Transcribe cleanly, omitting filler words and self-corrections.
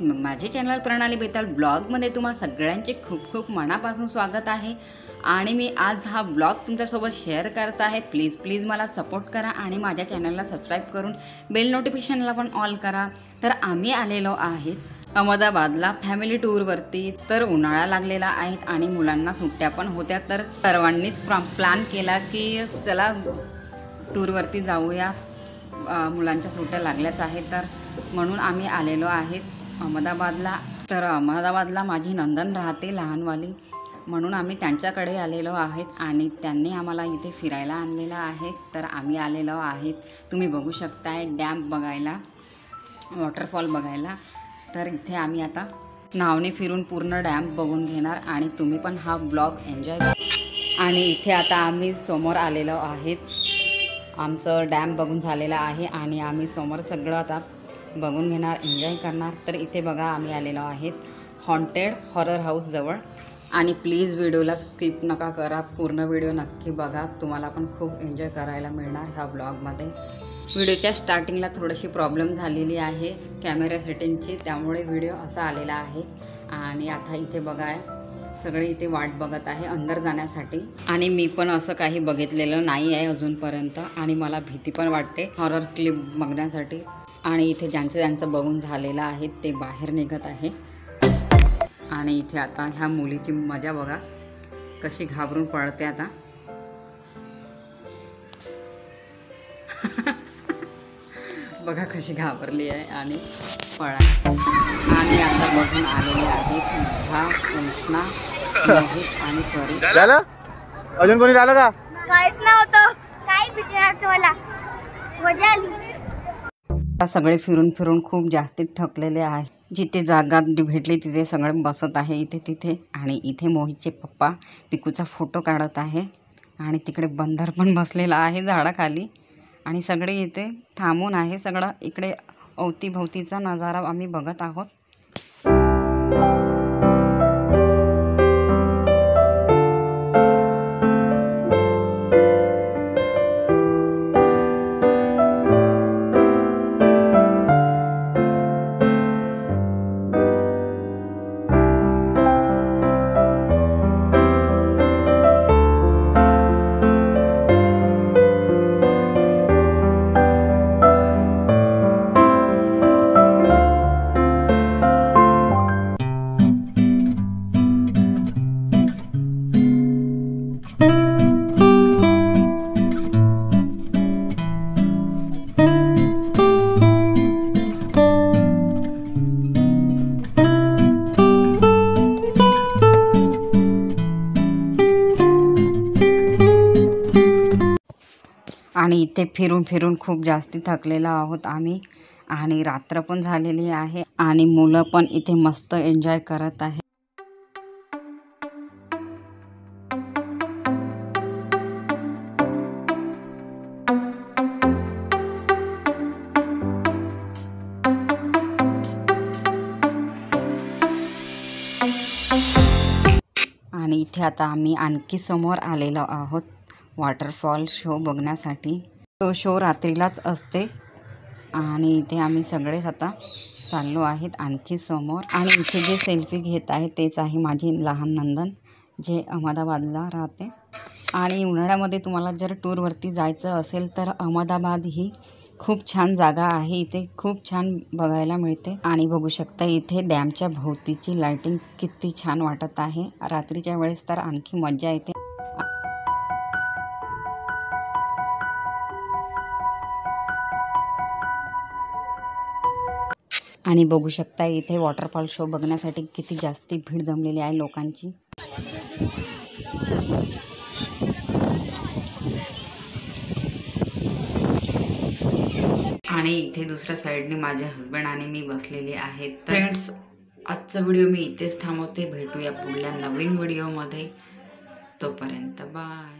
माझे चॅनल प्रणाली बेताल ब्लॉगमध्ये तुम्हा सगळ्यांचे खूप खूप मनापासून स्वागत आहे। आणि मी आज हा ब्लॉग तुमच्यासोबत शेअर करत आहे। प्लीज मला सपोर्ट करा आणि माझ्या चॅनलला सबस्क्राइब करून बेल नोटिफिकेशनला पण ऑल करा। तर आम्ही आलेलो आहेत अहमदाबादला फॅमिली टूरवरती। तर उन्हाळा लागलेला आहे आणि मुलांना सुट्ट्या पण होत्या, तर सर्वांनीच प्लॅन केला की चला टूरवरती जाऊया, मुलांच्या सुट्ट्या लागल्याच आहेत, तर म्हणून आम्ही आलेलो आहेत अहमदाबादला। तर अहमदाबादला माझी नंदन राहते लहानवाली, म्हणून आम्ही त्यांच्याकडे आलेलो आहेत आणि त्यांनी आम्हाला इथे फिरायला आणलेलं आहे। तर आम्ही आलेलो आहेत, तुम्ही बघू शकताय, डॅम बघायला, वॉटरफॉल बघायला। तर इथे आम्ही आता नावने फिरून पूर्ण डॅम बघून घेणार आणि तुम्ही पण हा ब्लॉग एन्जॉय करा। आणि इथे आता आम्ही समोर आलेलो आहेत, आमचं डॅम बघून झालेलं आहे आणि आम्ही समोर सगळं आता बघून घेणार, एन्जॉय करणार। तर इथे बघा आम्ही आलेलो आहेत हॉन्टेड हॉरर हाऊस जवळ। आणि प्लीज व्हिडिओला स्किप नका करा, पूर्ण व्हिडिओ नक्की बघा, तुम्हाला पण खूप एन्जॉय करायला मिळणार ह्या ब्लॉगमध्ये। व्हिडिओच्या स्टार्टिंगला थोडीशी प्रॉब्लेम झालेली आहे कॅमेरा सेटिंगची, त्यामुळे व्हिडिओ असा आलेला आहे। आणि आता इथे बघा सगळे इथे वाट बघत आहे अंदर जाण्यासाठी, आणि मी पण असं काही बघितलेलं नाही आहे अजूनपर्यंत आणि मला भीती पण वाटते हॉरर क्लिप बघण्यासाठी। आणि इथे ज्यांचं बघून झालेलं आहे ते बाहेर निघत आहे। आणि इथे आता ह्या मुलीची मजा बघा कशी घाबरून पळते आता। बघा कशी घाबरली आहे आणि पळा। आणि आता बघून आलेले आहेत हा कृष्णा, मोहित आणि सॉरी झालं अजून कोणी राहिलं का? काहीच नव्हतं, काही भीती वाटत मला, मजा आली। सगळे फिरून खूप जास्त थकलेले आहे, जिथे जागा भेटली तिथे सगळे बसत आहे इथे तिथे। आणि इथे मोहितचे पप्पा पिकूचा फोटो काढत आहे आणि तिकडे बंदर पण बसलेला आहे झाडाखाली आणि सगळे इथे थांबून आहे, सगळं इकडे अवतीभोवतीचा नजारा आम्ही बघत आहोत। आणि इथे फिरून खूप जास्ती थकलेलो आहोत आम्ही, आणि रात्र पण झालेली आहे आणि मुलं पण इथे मस्त एन्जॉय करत आहे। आणि इथे आता आम्ही आणखी समोर आलेलो आहोत वॉटरफॉल शो बघण्यासाठी। तो शो रात्रीलाच असते आणि इथे आम्ही सगळेच आता चाललो आहेत आणखी समोर। आणि इथे जे सेल्फी घेत आहे तेच आहे माझी लहान नंदन, जे अहमदाबादला राहते। आणि उन्हाळ्यामध्ये तुम्हाला जर टूरवरती जायचं असेल तर अहमदाबाद ही खूप छान जागा आहे, इथे खूप छान बघायला मिळते। आणि बघू शकता इथे डॅमच्या भोवतीची लाइटिंग किती छान वाटत आहे, रात्रीच्या वेळेस तर आणखी मजा येते। आणि बघू शकता इथे वॉटरफॉल शो बघण्यासाठी किती जास्ती भीड जमलेली आहे लोकांची। आणि इथे दुसऱ्या साईडने माझे हस्बंड आणि मी बसलेले आहेत। फ्रेंड्स, आजचा व्हिडिओ मी इथेच थांबवते, भेटूया पुढल्या नवीन व्हिडिओमध्ये, तोपर्यंत बाय।